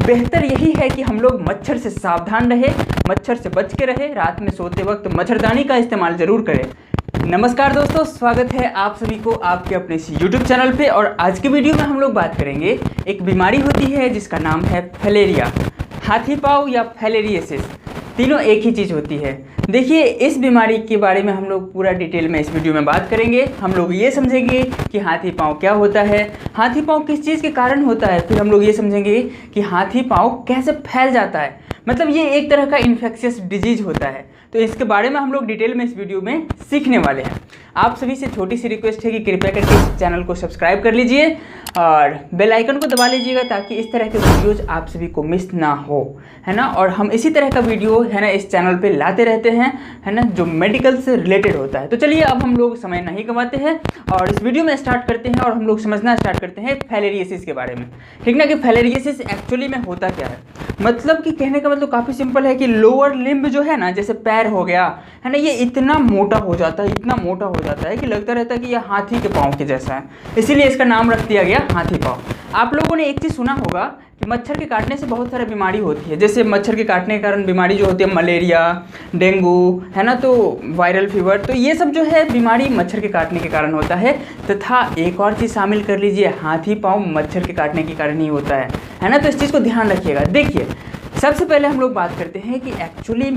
बेहतर यही है कि हम लोग मच्छर से सावधान रहे, मच्छर से बच के रहे, रात में सोते वक्त मच्छरदानी का इस्तेमाल ज़रूर करें। नमस्कार दोस्तों, स्वागत है आप सभी को आपके अपने इस YouTube चैनल पे। और आज की वीडियो में हम लोग बात करेंगे, एक बीमारी होती है जिसका नाम है फैलेरिया, हाथी पाँव या फैलेरियसिस, तीनों एक ही चीज़ होती है। देखिए, इस बीमारी के बारे में हम लोग पूरा डिटेल में इस वीडियो में बात करेंगे। हम लोग ये समझेंगे कि हाथी पाँव क्या होता है, हाथी पाँव किस चीज़ के कारण होता है, फिर हम लोग ये समझेंगे कि हाथी पाँव कैसे फैल जाता है, मतलब ये एक तरह का इन्फेक्शियस डिजीज होता है। तो इसके बारे में हम लोग डिटेल में इस वीडियो में सीखने वाले हैं। आप सभी से छोटी सी रिक्वेस्ट है कि कृपया करके इस चैनल को सब्सक्राइब कर लीजिए और बेल आइकन को दबा लीजिएगा, ताकि इस तरह के वीडियोज़ आप सभी को मिस ना हो, है ना। और हम इसी तरह का वीडियो, है ना, इस चैनल पे लाते रहते हैं, है ना, जो मेडिकल से रिलेटेड होता है। तो चलिए, अब हम लोग समय नहीं गंवाते हैं और इस वीडियो में स्टार्ट करते हैं और हम लोग समझना स्टार्ट करते हैं फैलेरियसिस के बारे में, ठीक ना। कि फैलेरियसिस एक्चुअली में होता क्या है, मतलब कि कहने का मतलब काफ़ी सिंपल है कि लोअर लिम्ब जो है ना, जैसे पैर हो गया, है ना, ये इतना मोटा हो जाता है, इतना मोटा हो जाता है कि लगता रहता है कि यह हाथी के पाँव के जैसा है, इसीलिए इसका नाम रख दिया गया हाथी पाँव। आप लोगों ने एक चीज़ सुना होगा कि मच्छर के काटने से बहुत सारी बीमारी होती है। जैसे मच्छर के काटने के कारण बीमारी जो होती है मलेरिया, डेंगू, है ना, तो वायरल फीवर, तो ये सब जो है बीमारी मच्छर के काटने के कारण होता है। तथा एक और चीज़ शामिल कर लीजिए, हाथी पाँव मच्छर के काटने के कारण ही होता है ना। तो इस चीज़ को ध्यान रखिएगा। देखिए, सबसे पहले हम लोग बात करते हैं कि एक्चुअली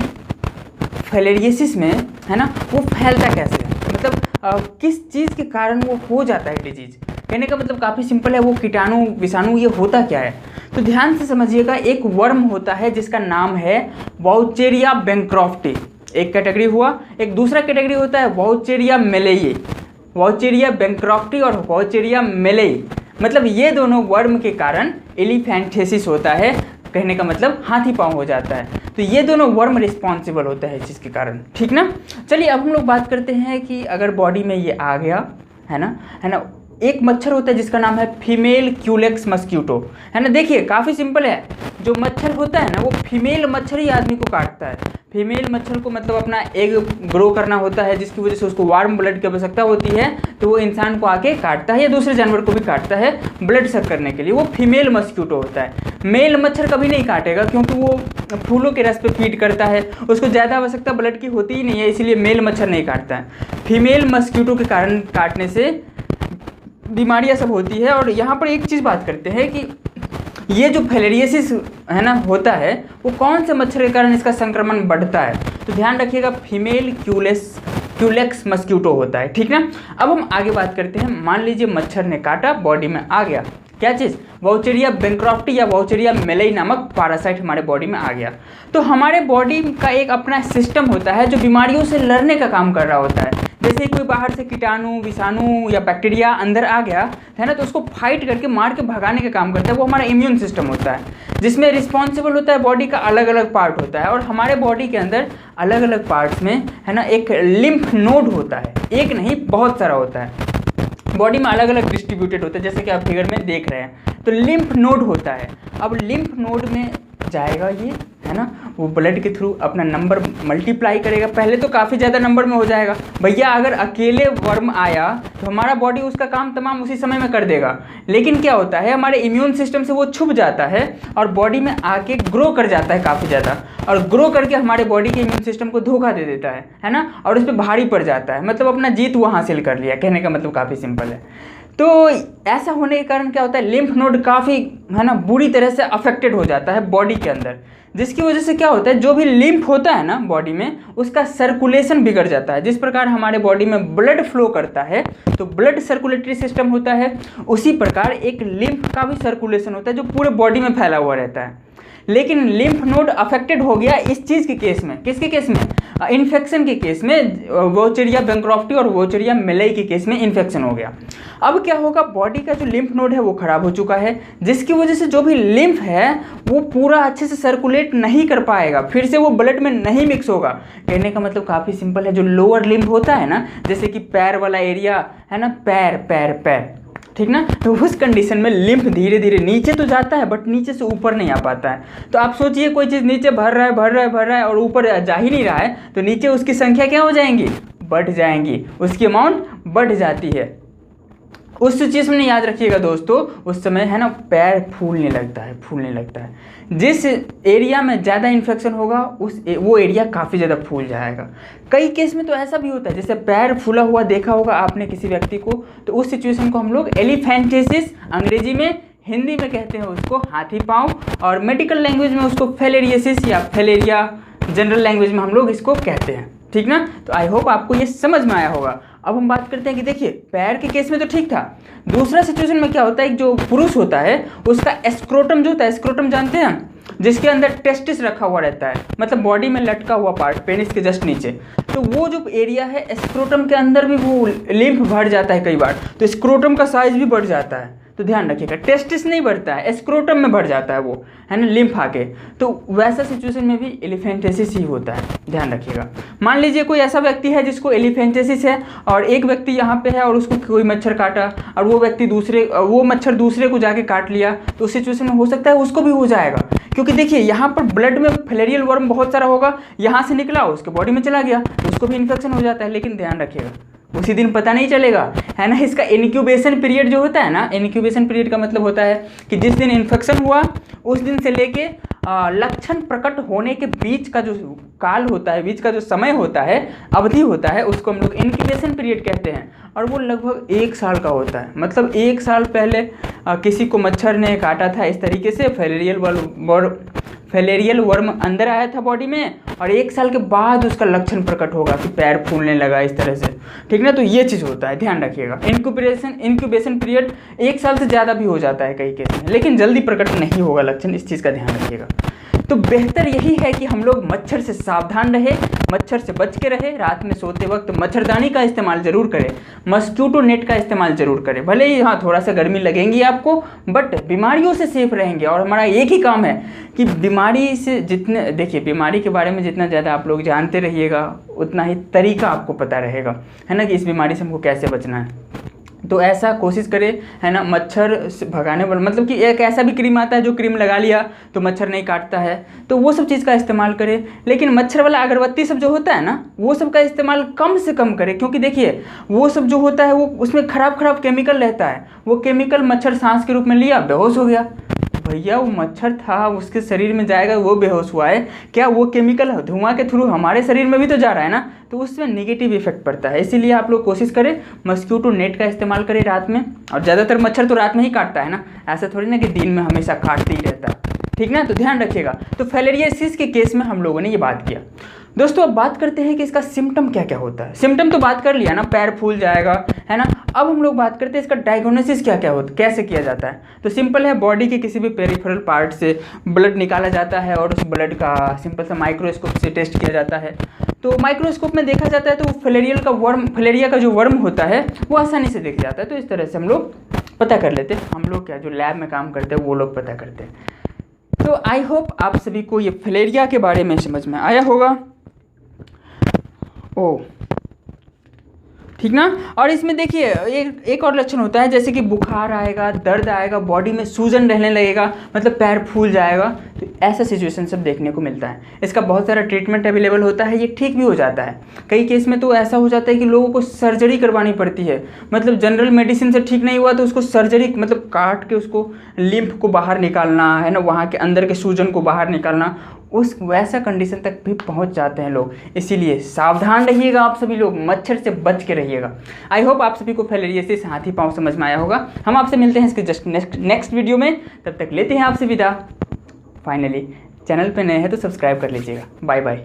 फैलेरियसिस में, है ना, वो फैलता कैसे है, मतलब किस चीज़ के कारण वो हो जाता है डिजीज। कहने का मतलब काफ़ी सिंपल है, वो कीटाणु विषाणु ये होता क्या है, तो ध्यान से समझिएगा। एक वर्म होता है जिसका नाम है वाउचेरिया बैंक्रॉफ्टी, एक कैटेगरी हुआ। एक दूसरा कैटेगरी होता है वाउचेरिया मेलेई, वाउचेरिया बैंक्रॉफ्टी और वाउचेरिया मेलेई, मतलब ये दोनों वर्म के कारण एलिफेंटियासिस होता है, कहने का मतलब हाथी पाँव हो जाता है। तो ये दोनों वर्म रिस्पॉन्सिबल होता है इस चीज़ के कारण, ठीक ना। चलिए, अब हम लोग बात करते हैं कि अगर बॉडी में ये आ गया, है ना, एक मच्छर होता है जिसका नाम है फीमेल क्यूलेक्स मस्क्यूटो, है ना। देखिए, काफ़ी सिंपल है, जो मच्छर होता है ना, वो फीमेल मच्छर ही आदमी को काटता है। फीमेल मच्छर को मतलब अपना एग ग्रो करना होता है, जिसकी वजह से उसको वार्म ब्लड की आवश्यकता होती है, तो वो इंसान को आके काटता है या दूसरे जानवर को भी काटता है ब्लड सक करने के लिए। वो फीमेल मस्क्यूटो होता है। मेल मच्छर कभी नहीं काटेगा, क्योंकि वो फूलों के रस पे फीड करता है, उसको ज़्यादा आवश्यकता ब्लड की होती ही नहीं है, इसीलिए मेल मच्छर नहीं काटता है। फीमेल मस्क्यूटो के कारण काटने से बीमारियां सब होती है। और यहाँ पर एक चीज़ बात करते हैं कि ये जो फैलेरियसिस, है ना, होता है, वो कौन से मच्छर के कारण इसका संक्रमण बढ़ता है, तो ध्यान रखिएगा, फीमेल क्यूलेक्स मस्क्यूटो होता है, ठीक ना। अब हम आगे बात करते हैं। मान लीजिए मच्छर ने काटा, बॉडी में आ गया क्या चीज़, वाउचेरिया बैंक्रॉफ्टी या वाउचेरिया मेलेई नामक पैरासाइट हमारे बॉडी में आ गया। तो हमारे बॉडी का एक अपना सिस्टम होता है जो बीमारियों से लड़ने का काम कर रहा होता है। जैसे कोई बाहर से कीटाणु विषाणु या बैक्टीरिया अंदर आ गया, है ना, तो उसको फाइट करके मार के भगाने का काम करता है, वो हमारा इम्यून सिस्टम होता है, जिसमें रिस्पॉन्सिबल होता है बॉडी का अलग अलग पार्ट होता है। और हमारे बॉडी के अंदर अलग अलग पार्ट्स में, है ना, एक लिम्फ नोड होता है, एक नहीं बहुत सारा होता है, बॉडी में अलग अलग डिस्ट्रीब्यूटेड होता है, जैसे कि आप फिगर में देख रहे हैं। तो लिम्फ नोड होता है। अब लिम्फ नोड में जाएगा ये, है ना, वो ब्लड के थ्रू अपना नंबर मल्टीप्लाई करेगा। पहले तो काफ़ी ज़्यादा नंबर में हो जाएगा भैया, अगर अकेले वर्म आया तो हमारा बॉडी उसका काम तमाम उसी समय में कर देगा। लेकिन क्या होता है, हमारे इम्यून सिस्टम से वो छुप जाता है और बॉडी में आके ग्रो कर जाता है काफ़ी ज़्यादा, और ग्रो करके हमारे बॉडी के इम्यून सिस्टम को धोखा दे देता है ना, और उस पर भारी पड़ जाता है, मतलब अपना जीत वो हासिल कर लिया। कहने का मतलब काफ़ी सिंपल है। तो ऐसा होने के कारण क्या होता है, लिम्फ नोड काफ़ी, है ना, बुरी तरह से अफेक्टेड हो जाता है बॉडी के अंदर, जिसकी वजह से क्या होता है, जो भी लिम्फ होता है ना बॉडी में, उसका सर्कुलेशन बिगड़ जाता है। जिस प्रकार हमारे बॉडी में ब्लड फ्लो करता है, तो ब्लड सर्कुलेटरी सिस्टम होता है, उसी प्रकार एक लिम्फ का भी सर्कुलेशन होता है जो पूरे बॉडी में फैला हुआ रहता है। लेकिन लिम्फ नोड अफेक्टेड हो गया इस चीज़ के केस में, किसके केस में, इन्फेक्शन के केस में, वाउचेरिया बैंक्रॉफ्टी और वाउचेरिया मेलेई के केस में इन्फेक्शन हो गया। अब क्या होगा, बॉडी का जो लिम्फ नोड है वो खराब हो चुका है, जिसकी वजह से जो भी लिम्फ है वो पूरा अच्छे से सर्कुलेट नहीं कर पाएगा, फिर से वो ब्लड में नहीं मिक्स होगा। कहने का मतलब काफ़ी सिंपल है, जो लोअर लिम्फ होता है ना, जैसे कि पैर वाला एरिया, है ना, पैर पैर पैर, ठीक ना, तो उस कंडीशन में लिम्फ धीरे धीरे नीचे तो जाता है, बट नीचे से ऊपर नहीं आ पाता है। तो आप सोचिए, कोई चीज़ नीचे भर रहा है और ऊपर जा ही नहीं रहा है, तो नीचे उसकी संख्या क्या हो जाएंगी, बढ़ जाएंगी, उसकी अमाउंट बढ़ जाती है। उस सिचुएशन में याद रखिएगा दोस्तों, उस समय है ना पैर फूलने लगता है। जिस एरिया में ज़्यादा इन्फेक्शन होगा वो एरिया काफ़ी ज़्यादा फूल जाएगा। कई केस में तो ऐसा भी होता है, जैसे पैर फूला हुआ देखा होगा आपने किसी व्यक्ति को, तो उस सिचुएशन को हम लोग एलिफेंटिसिस, अंग्रेजी में, हिंदी में कहते हैं उसको हाथी पाँव, और मेडिकल लैंग्वेज में उसको फेलेरियसिस या फेलेरिया, जनरल लैंग्वेज में हम लोग इसको कहते हैं। ठीक ना। तो आई होप आपको ये समझ में आया होगा। अब हम बात करते हैं कि देखिए पैर के केस में तो ठीक था, दूसरा सिचुएशन में क्या होता है, एक जो पुरुष होता है उसका एस्क्रोटम जो होता है, एस्क्रोटम जानते हैं, जिसके अंदर टेस्टिस रखा हुआ रहता है, मतलब बॉडी में लटका हुआ पार्ट पेनिस के जस्ट नीचे, तो वो जो एरिया है एस्क्रोटम के अंदर भी वो लिम्फ भर जाता है कई बार, तो स्क्रोटम का साइज भी बढ़ जाता है। तो ध्यान रखिएगा, टेस्टिस नहीं बढ़ता है, एस्क्रोटम में बढ़ जाता है वो, है ना, लिम्फ आके। तो वैसा सिचुएशन में भी एलिफेंटिसिस ही होता है, ध्यान रखिएगा। मान लीजिए कोई ऐसा व्यक्ति है जिसको एलिफेंटिसिस है और एक व्यक्ति यहाँ पे है और उसको कोई मच्छर काटा और वो मच्छर दूसरे को जाके काट लिया, तो उस सिचुएशन में हो सकता है उसको भी हो जाएगा। क्योंकि देखिए यहाँ पर ब्लड में फिलेरियल वर्म बहुत सारा होगा, यहाँ से निकला उसके बॉडी में चला गया तो उसको भी इन्फेक्शन हो जाता है। लेकिन ध्यान रखिएगा उसी दिन पता नहीं चलेगा, है ना। इसका इनक्यूबेशन पीरियड जो होता है ना, इनक्यूबेशन पीरियड का मतलब होता है कि जिस दिन इन्फेक्शन हुआ उस दिन से लेके लक्षण प्रकट होने के बीच का जो काल होता है, बीच का जो समय होता है, अवधि होता है, उसको हम लोग इनक्यूबेशन पीरियड कहते हैं। और वो लगभग 1 साल का होता है। मतलब 1 साल पहले किसी को मच्छर ने काटा था इस तरीके से, फेलेरियल वर्म अंदर आया था बॉडी में, और 1 साल के बाद उसका लक्षण प्रकट होगा कि पैर फूलने लगा इस तरह से। ठीक ना। तो ये चीज़ होता है, ध्यान रखिएगा। इंक्यूबेशन पीरियड 1 साल से ज़्यादा भी हो जाता है कई केस में, लेकिन जल्दी प्रकट नहीं होगा लक्षण, इस चीज़ का ध्यान रखिएगा। तो बेहतर यही है कि हम लोग मच्छर से सावधान रहे, मच्छर से बच के रहे, रात में सोते वक्त मच्छरदानी का इस्तेमाल जरूर करें, मस्क्यूटो नेट का इस्तेमाल जरूर करें। भले ही हाँ थोड़ा सा गर्मी लगेंगी आपको, बट बीमारियों से सेफ रहेंगे। और हमारा एक ही काम है कि बीमारी से जितने, देखिए बीमारी के बारे में जितना ज़्यादा आप लोग जानते रहिएगा उतना ही तरीका आपको पता रहेगा, है ना, कि इस बीमारी से हमको कैसे बचना है। तो ऐसा कोशिश करें, है ना, मच्छर से भगाने वाला, मतलब कि एक ऐसा भी क्रीम आता है जो क्रीम लगा लिया तो मच्छर नहीं काटता है, तो वो सब चीज़ का इस्तेमाल करें। लेकिन मच्छर वाला अगरबत्ती सब जो होता है ना, वो सब का इस्तेमाल कम से कम करें, क्योंकि देखिए वो सब जो होता है वो उसमें खराब केमिकल रहता है। वो केमिकल मच्छर सांस के रूप में लिया, बेहोश हो गया। भैया वो मच्छर था, उसके शरीर में जाएगा, वो बेहोश हुआ है, क्या वो केमिकल धुआं के थ्रू हमारे शरीर में भी तो जा रहा है ना, तो उसमें नेगेटिव इफेक्ट पड़ता है। इसीलिए आप लोग कोशिश करें मस्क्यूटो नेट का इस्तेमाल करें रात में। और ज़्यादातर मच्छर तो रात में ही काटता है ना, ऐसा थोड़ी ना कि दिन में हमेशा काटते ही रहता है। ठीक ना। तो ध्यान रखिएगा। तो फिलेरियासिस के केस में हम लोगों ने ये बात किया। दोस्तों अब बात करते हैं कि इसका सिम्टम क्या क्या होता है। सिम्टम तो बात कर लिया ना, पैर फूल जाएगा, है ना। अब हम लोग बात करते हैं इसका डायग्नोसिस क्या क्या होता है, कैसे किया जाता है। तो सिंपल है, बॉडी के किसी भी पेरिफेरल पार्ट से ब्लड निकाला जाता है और उस ब्लड का सिंपल सा माइक्रोस्कोप से टेस्ट किया जाता है। तो माइक्रोस्कोप में देखा जाता है तो फिलेरिया का जो वर्म होता है वो आसानी से दिख जाता है। तो इस तरह से हम लोग पता कर लेते हैं। हम लोग क्या जो लैब में काम करते हैं वो लोग पता करते हैं। तो आई होप आप सभी को ये फिलेरिया के बारे में समझ में आया होगा। ओ ठीक ना। और इसमें देखिए एक और लक्षण होता है, जैसे कि बुखार आएगा, दर्द आएगा, बॉडी में सूजन रहने लगेगा, मतलब पैर फूल जाएगा। तो ऐसा सिचुएशन सब देखने को मिलता है। इसका बहुत सारा ट्रीटमेंट अवेलेबल होता है, ये ठीक भी हो जाता है। कई केस में तो ऐसा हो जाता है कि लोगों को सर्जरी करवानी पड़ती है, मतलब जनरल मेडिसिन से ठीक नहीं हुआ तो उसको सर्जरी, मतलब काट के उसको लिम्फ को बाहर निकालना, है ना, वहाँ के अंदर के सूजन को बाहर निकालना, उस वैसा कंडीशन तक भी पहुंच जाते हैं लोग। इसीलिए सावधान रहिएगा आप सभी लोग, मच्छर से बच के रहिएगा। आई होप आप सभी को फिलेरियासिस हाथी पाँव समझ में आया होगा। हम आपसे मिलते हैं इसके जस्ट नेक्स्ट वीडियो में, तब तक लेते हैं आपसे विदा। फाइनली चैनल पे नए हैं तो सब्सक्राइब कर लीजिएगा। Bye bye.